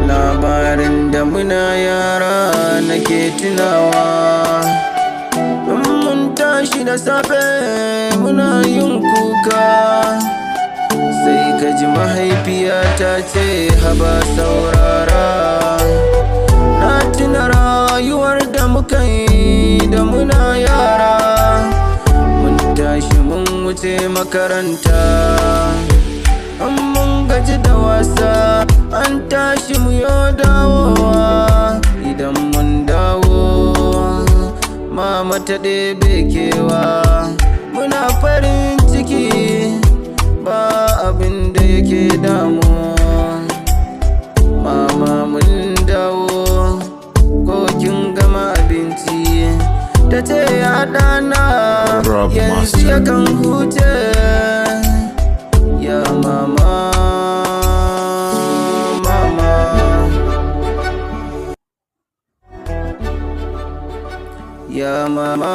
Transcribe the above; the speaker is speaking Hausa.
Labarin da muna yara nake tunawa. In mun tashi da safe muna yin kuka, sai ka ji mahaifiyata ce haba saurara. Na tuna rayuwar da muka yi da muna yara. Mun tashi mun wuce makaranta, an mun gaji da wasa an tashi mu yo dawowa. Idan mun dawo mama ta ɗebe kewa, muna farin ciki ba abin da yake damu. Mama mun dawo ko kin gama abinci, ta ce ya ɗana yanzu ya kan huce. Ya mama, mama, ya mama.